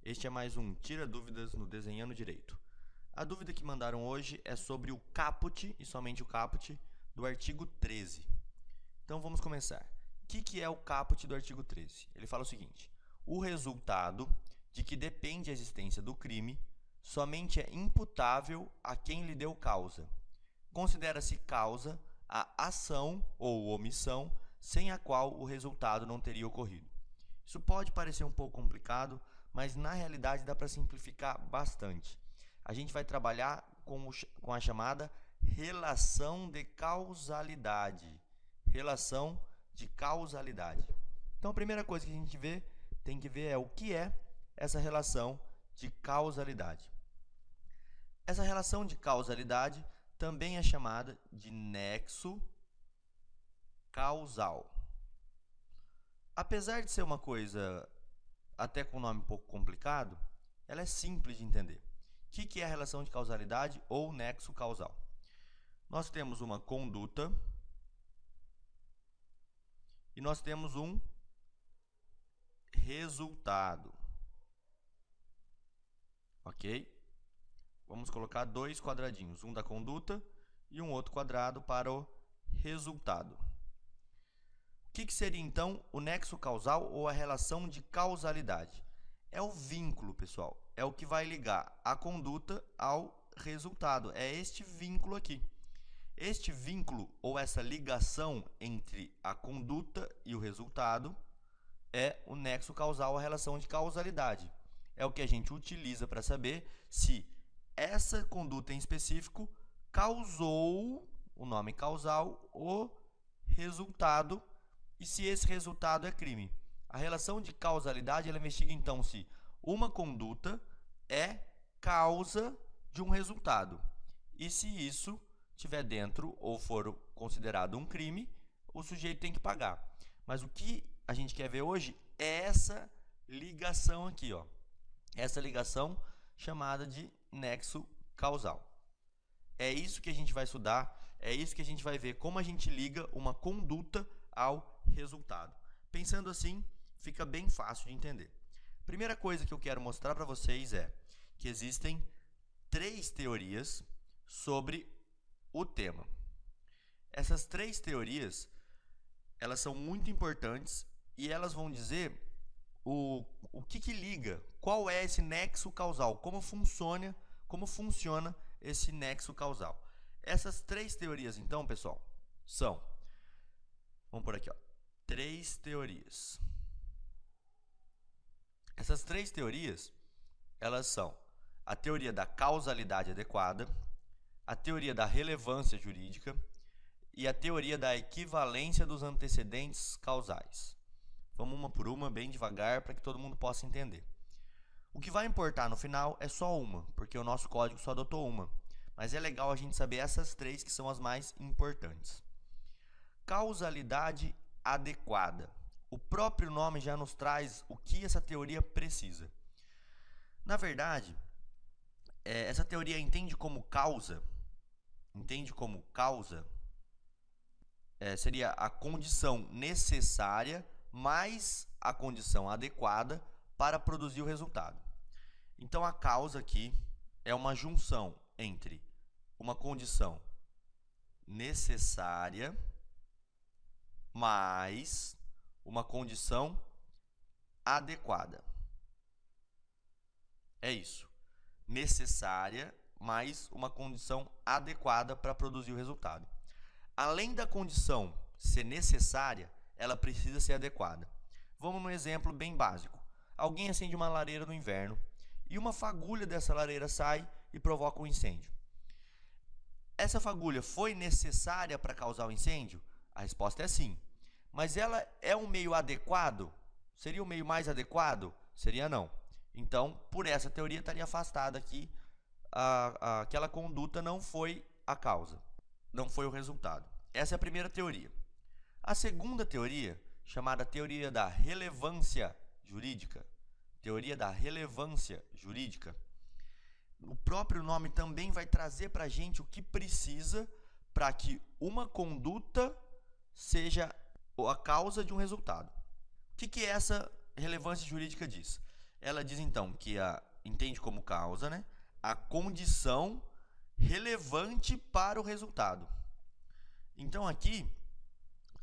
Este é mais um Tira Dúvidas no Desenhando Direito. A dúvida que mandaram hoje é sobre o caput, e somente o caput, do artigo 13. Então vamos começar. O que é o caput do artigo 13? Ele fala o seguinte: o resultado de que depende a existência do crime somente é imputável a quem lhe deu causa. Considera-se causa a ação ou omissão sem a qual o resultado não teria ocorrido. Isso pode parecer um pouco complicado, mas na realidade dá para simplificar bastante. A gente vai trabalhar com a chamada relação de causalidade. Relação de causalidade. Então a primeira coisa que a gente tem que ver é o que é essa relação de causalidade. Essa relação de causalidade também é chamada de nexo causal. Apesar de ser uma coisa até com um nome um pouco complicado, ela é simples de entender. O que é a relação de causalidade ou nexo causal? Nós temos uma conduta e nós temos um resultado. Ok? Vamos colocar dois quadradinhos, um da conduta e um outro quadrado para o resultado. O que seria então o nexo causal ou a relação de causalidade? É o vínculo, pessoal. É o que vai ligar a conduta ao resultado. É este vínculo aqui. Este vínculo ou essa ligação entre a conduta e o resultado é o nexo causal, a relação de causalidade. É o que a gente utiliza para saber se essa conduta em específico causou, o nome causal, o resultado e se esse resultado é crime. A relação de causalidade ela investiga então se uma conduta é causa de um resultado. E se isso estiver dentro ou for considerado um crime, o sujeito tem que pagar. Mas o que a gente quer ver hoje é essa ligação aqui, ó. Essa ligação chamada de nexo causal. É isso que a gente vai estudar, é isso que a gente vai ver como a gente liga uma conduta ao resultado. Pensando assim, fica bem fácil de entender. Primeira coisa que eu quero mostrar para vocês é que existem 3 teorias sobre o tema. Essas 3 teorias, elas são muito importantes e elas vão dizer o que liga, qual é esse nexo causal, como funciona esse nexo causal. Essas 3 teorias, então, pessoal, são, vamos por aqui, ó, 3 teorias. Essas 3 teorias, elas são a teoria da causalidade adequada, a teoria da relevância jurídica e a teoria da equivalência dos antecedentes causais. Vamos uma por uma, bem devagar, para que todo mundo possa entender. O que vai importar no final é só uma, porque o nosso código só adotou uma. Mas é legal a gente saber essas 3 que são as mais importantes. Causalidade adequada. O próprio nome já nos traz o que essa teoria precisa. Na verdade, essa teoria entende como causa, seria a condição necessária mais a condição adequada para produzir o resultado. Então a causa aqui é uma junção entre uma condição necessária mais uma condição adequada. É isso. Necessária mais uma condição adequada para produzir o resultado. Além da condição ser necessária, ela precisa ser adequada. Vamos num exemplo bem básico. Alguém acende uma lareira no inverno e uma fagulha dessa lareira sai e provoca um incêndio. Essa fagulha foi necessária para causar o incêndio? A resposta é sim. Mas ela é um meio adequado? Seria o meio mais adequado? Seria não. Então, por essa teoria, estaria afastada aqui. Aquela conduta não foi a causa, não foi o resultado. Essa é a primeira teoria. A segunda teoria, chamada teoria da relevância jurídica, o próprio nome também vai trazer para a gente o que precisa para que uma conduta seja a causa de um resultado. O que essa relevância jurídica diz? ela diz então que entende como causa, né, a condição relevante para o resultado. Então aqui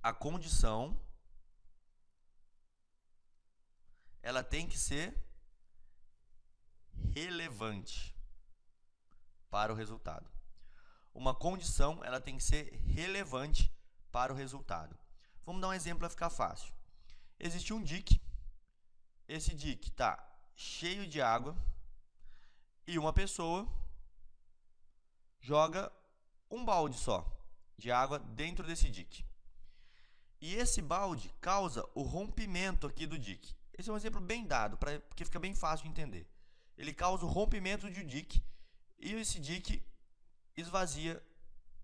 a condição ela tem que ser relevante para o resultado. Uma condição ela tem que ser relevante para o resultado. Vamos dar um exemplo para ficar fácil. Existe um dique. Esse dique está cheio de água e uma pessoa joga um balde só de água dentro desse dique. E esse balde causa o rompimento aqui do dique. Esse é um exemplo bem dado, porque fica bem fácil de entender. Ele causa o rompimento de um dique e esse dique esvazia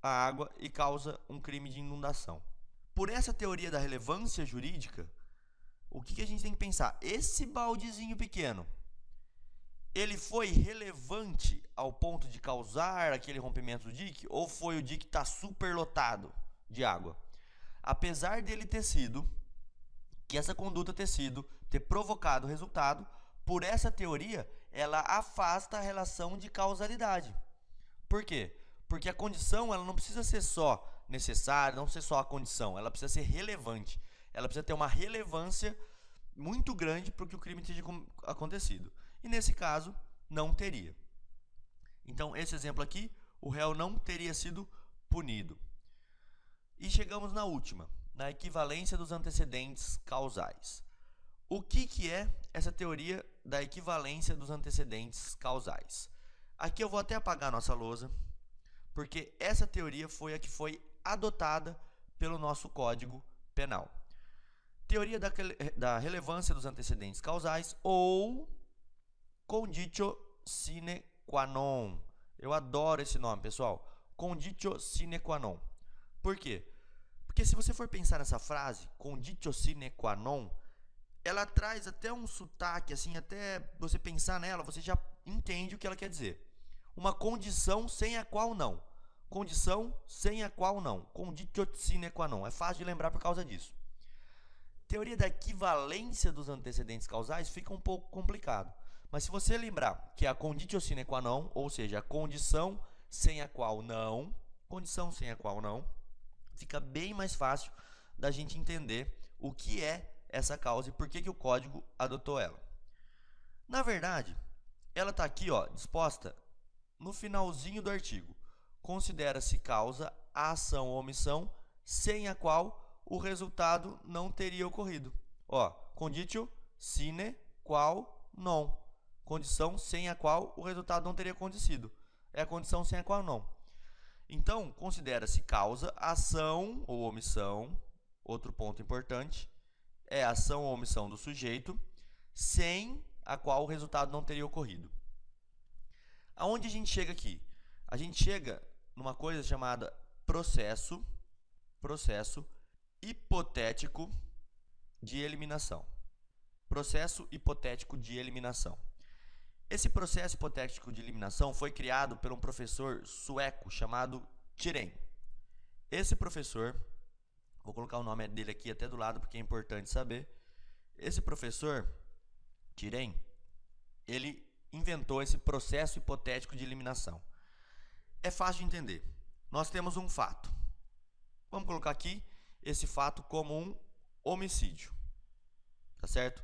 a água e causa um crime de inundação. Por essa teoria da relevância jurídica, o que a gente tem que pensar? Esse baldezinho pequeno, ele foi relevante ao ponto de causar aquele rompimento do dique? Ou foi o dique estar super lotado de água? Apesar dele ter sido, que essa conduta ter provocado o resultado, por essa teoria, ela afasta a relação de causalidade. Por quê? Porque a condição ela não precisa ser só necessária, não ser só a condição, ela precisa ser relevante. Ela precisa ter uma relevância muito grande para que o crime tenha acontecido. E nesse caso, não teria. Então, esse exemplo aqui, o réu não teria sido punido. E chegamos na última, na equivalência dos antecedentes causais. O que é essa teoria da equivalência dos antecedentes causais? Aqui eu vou até apagar a nossa lousa, porque essa teoria foi a que foi adotada pelo nosso Código Penal. Teoria da relevância dos antecedentes causais ou conditio sine qua non. Eu adoro esse nome, pessoal. Conditio sine qua non. Por quê? Porque se você for pensar nessa frase, conditio sine qua non, ela traz até um sotaque, assim, até você pensar nela, você já entende o que ela quer dizer. Uma condição sem a qual não. Condição sem a qual não. Conditio sine qua non. É fácil de lembrar por causa disso. Teoria da equivalência dos antecedentes causais fica um pouco complicado. Mas se você lembrar que a conditio sine qua non, ou seja, a condição sem a qual não, fica bem mais fácil da gente entender o que é essa causa e por que o código adotou ela. Na verdade, ela está aqui, ó, disposta no finalzinho do artigo. Considera-se causa a ação ou omissão sem a qual o resultado não teria ocorrido. Ó, conditio sine qua non. Condição sem a qual o resultado não teria acontecido. É a condição sem a qual não. Então, considera-se causa, ação ou omissão. Outro ponto importante é a ação ou omissão do sujeito sem a qual o resultado não teria ocorrido. Aonde a gente chega aqui? A gente chega numa coisa chamada processo hipotético de eliminação. Processo hipotético de eliminação. Esse processo hipotético de eliminação foi criado por um professor sueco chamado Thyrén. Esse professor, vou colocar o nome dele aqui até do lado porque é importante saber. Esse professor, Thyrén, ele inventou esse processo hipotético de eliminação. É fácil de entender. Nós temos um fato. Vamos colocar aqui esse fato como um homicídio. Tá certo?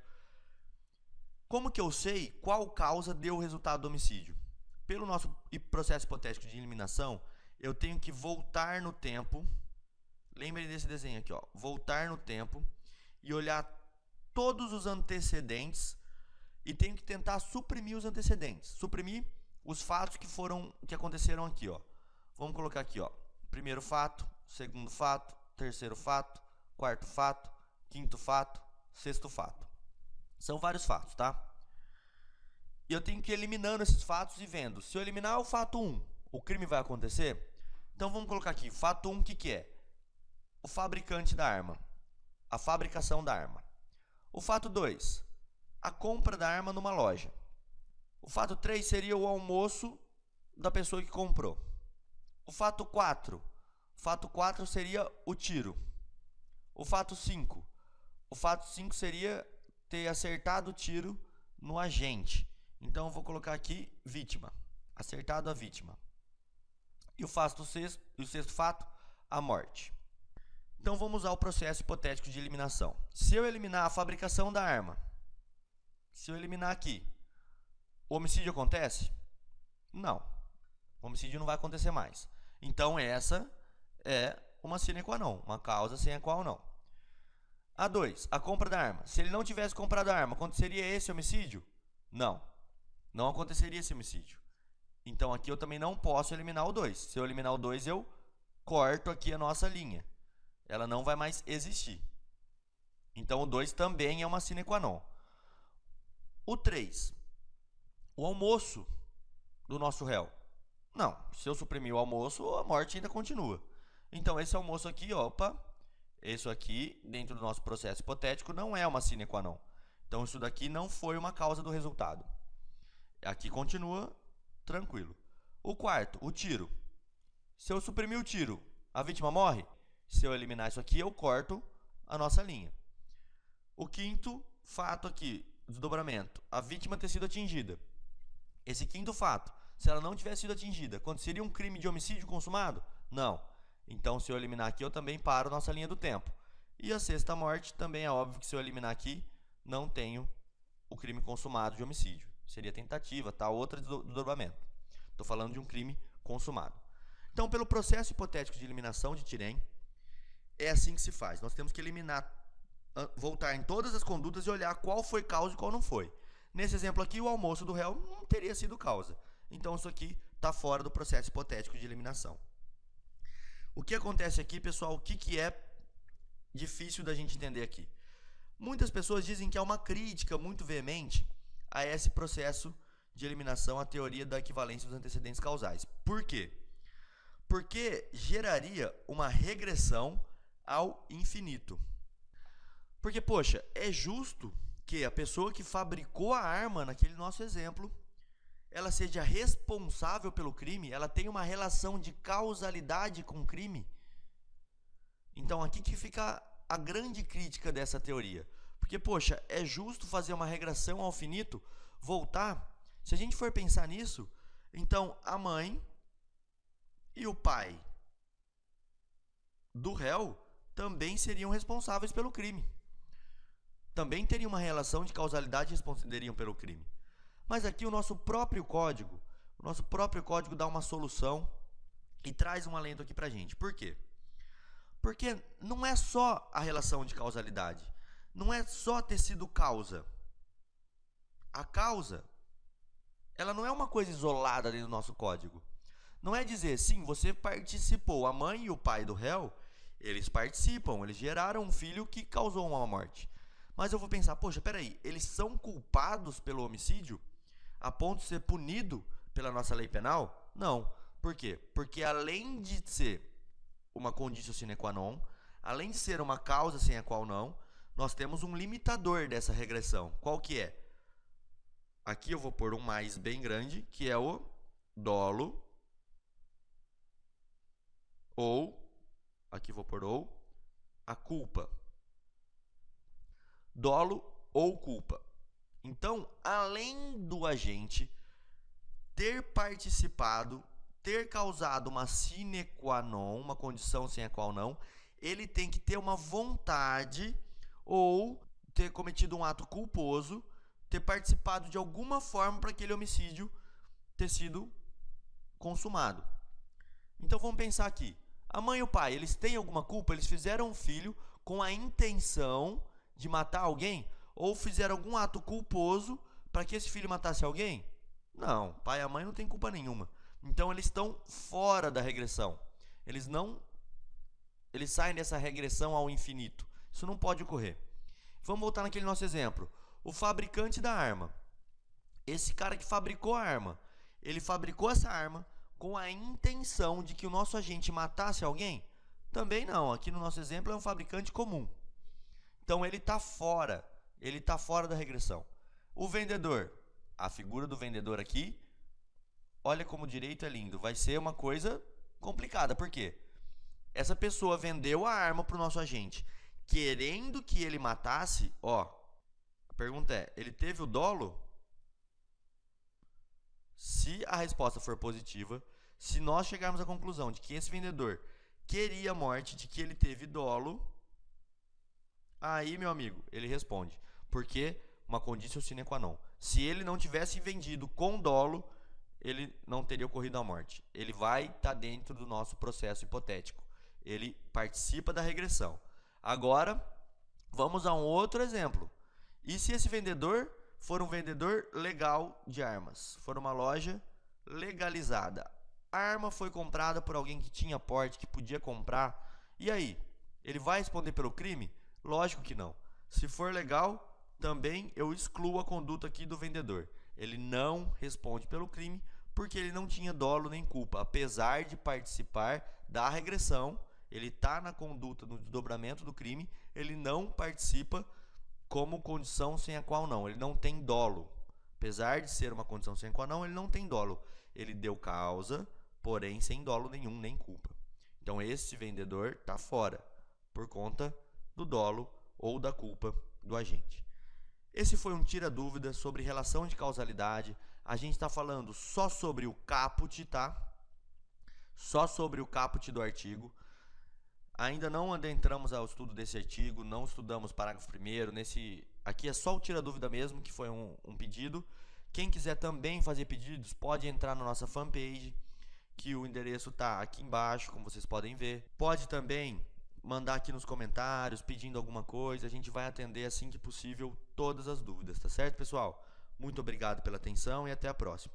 Como que eu sei qual causa deu o resultado do homicídio? Pelo nosso processo hipotético de eliminação, eu tenho que voltar no tempo. Lembrem desse desenho aqui, ó. Voltar no tempo e olhar todos os antecedentes e tenho que tentar suprimir os antecedentes. Suprimir os fatos que aconteceram aqui, ó. Vamos colocar aqui, ó. Primeiro fato, segundo fato, terceiro fato, quarto fato, quinto fato, sexto fato. São vários fatos, tá? E eu tenho que ir eliminando esses fatos e vendo. Se eu eliminar o fato 1, o crime vai acontecer? Então vamos colocar aqui, fato 1, o que é? O fabricante da arma, a fabricação da arma. O fato 2, a compra da arma numa loja. O fato 3 seria o almoço da pessoa que comprou. O fato 4 seria o tiro. O fato 5 seria ter acertado o tiro no agente. Então, eu vou colocar aqui vítima. Acertado a vítima. E o sexto fato, a morte. Então, vamos usar o processo hipotético de eliminação. Se eu eliminar a fabricação da arma, se eu eliminar aqui, o homicídio acontece? Não. O homicídio não vai acontecer mais. Então, essa é uma sine qua non, uma causa sem a qual não. A 2, a compra da arma. Se ele não tivesse comprado a arma, aconteceria esse homicídio? Não. Não aconteceria esse homicídio. Então, aqui eu também não posso eliminar o 2. Se eu eliminar o 2, eu corto aqui a nossa linha. Ela não vai mais existir. Então, o 2 também é uma sine qua non. O 3, o almoço do nosso réu. Não, se eu suprimir o almoço, a morte ainda continua. Então, esse almoço aqui, opa, isso aqui, dentro do nosso processo hipotético, não é uma sine qua non. Então, isso daqui não foi uma causa do resultado. Aqui continua tranquilo. O 4, o tiro. Se eu suprimir o tiro, a vítima morre? Se eu eliminar isso aqui, eu corto a nossa linha. O 5º fato aqui, desdobramento, a vítima ter sido atingida. Esse 5º fato, se ela não tivesse sido atingida, aconteceria um crime de homicídio consumado? Não. Então, se eu eliminar aqui, eu também paro nossa linha do tempo. E a 6ª morte, também é óbvio que se eu eliminar aqui, não tenho o crime consumado de homicídio. Seria tentativa, tá? Outra desdobramento. Estou falando de um crime consumado. Então, pelo processo hipotético de eliminação de Thirén, é assim que se faz. Nós temos que eliminar, voltar em todas as condutas e olhar qual foi causa e qual não foi. Nesse exemplo aqui, o almoço do réu não teria sido causa. Então, isso aqui está fora do processo hipotético de eliminação. O que acontece aqui, pessoal, o que é difícil da gente entender aqui? Muitas pessoas dizem que há uma crítica muito veemente a esse processo de eliminação, a teoria da equivalência dos antecedentes causais. Por quê? Porque geraria uma regressão ao infinito. Porque, poxa, é justo que a pessoa que fabricou a arma, naquele nosso exemplo, ela seja responsável pelo crime, ela tem uma relação de causalidade com o crime. Então, aqui que fica a grande crítica dessa teoria. Porque, poxa, é justo fazer uma regressão ao finito, voltar. Se a gente for pensar nisso, então a mãe e o pai do réu também seriam responsáveis pelo crime. Também teriam uma relação de causalidade e responderiam pelo crime. Mas aqui o nosso próprio código dá uma solução e traz um alento aqui pra gente. Por quê? Porque não é só a relação de causalidade, não é só ter sido causa. A causa, ela não é uma coisa isolada dentro do nosso código. Não é dizer, sim, você participou, a mãe e o pai do réu, eles participam, eles geraram um filho que causou uma morte. Mas eu vou pensar, poxa, peraí, eles são culpados pelo homicídio a ponto de ser punido pela nossa lei penal? Não. Por quê? Porque além de ser uma conditio sine qua non, além de ser uma causa sem a qual não, nós temos um limitador dessa regressão. Qual que é? Aqui eu vou pôr um mais bem grande, que é o dolo, ou, aqui vou pôr ou, a culpa. Dolo ou culpa. Então, além do agente ter participado, ter causado uma sine qua non, uma condição sem a qual não, ele tem que ter uma vontade ou ter cometido um ato culposo, ter participado de alguma forma para aquele homicídio ter sido consumado. Então, vamos pensar aqui. A mãe e o pai, eles têm alguma culpa? Eles fizeram um filho com a intenção de matar alguém? Ou fizeram algum ato culposo para que esse filho matasse alguém? Não, pai e a mãe não têm culpa nenhuma. Então eles estão fora da regressão. Eles saem dessa regressão ao infinito. Isso não pode ocorrer. Vamos voltar naquele nosso exemplo. O fabricante da arma. Esse cara que fabricou a arma, ele fabricou essa arma com a intenção de que o nosso agente matasse alguém? Também não. Aqui no nosso exemplo é um fabricante comum. Então ele está fora da regressão. O vendedor, a figura do vendedor aqui, olha como o direito é lindo, vai ser uma coisa complicada. Por quê? Essa pessoa vendeu a arma para o nosso agente, querendo que ele matasse, ó, a pergunta é, ele teve o dolo? Se a resposta for positiva, se nós chegarmos à conclusão de que esse vendedor queria a morte, de que ele teve dolo, aí, meu amigo, ele responde. Porque uma conditio sine qua non. Se ele não tivesse vendido com dolo, ele não teria ocorrido a morte. Ele vai estar dentro do nosso processo hipotético. Ele participa da regressão. Agora, vamos a um outro exemplo. E se esse vendedor for um vendedor legal de armas? For uma loja legalizada. A arma foi comprada por alguém que tinha porte, que podia comprar. E aí? Ele vai responder pelo crime? Lógico que não. Se for legal, também eu excluo a conduta aqui do vendedor. Ele não responde pelo crime porque ele não tinha dolo nem culpa. Apesar de participar da regressão, ele está na conduta, no desdobramento do crime, ele não participa como condição sem a qual não. Ele não tem dolo. Apesar de ser uma condição sem a qual não, ele não tem dolo. Ele deu causa, porém sem dolo nenhum, nem culpa. Então esse vendedor está fora por conta do dolo ou da culpa do agente. Esse foi um tira-dúvida sobre relação de causalidade. A gente está falando só sobre o caput, tá? Só sobre o caput do artigo. Ainda não adentramos ao estudo desse artigo, não estudamos parágrafo 1º. Aqui é só o tira-dúvida mesmo, que foi um pedido. Quem quiser também fazer pedidos, pode entrar na nossa fanpage, que o endereço está aqui embaixo, como vocês podem ver. Pode também mandar aqui nos comentários, pedindo alguma coisa. A gente vai atender assim que possível todas as dúvidas, tá certo, pessoal? Muito obrigado pela atenção e até a próxima.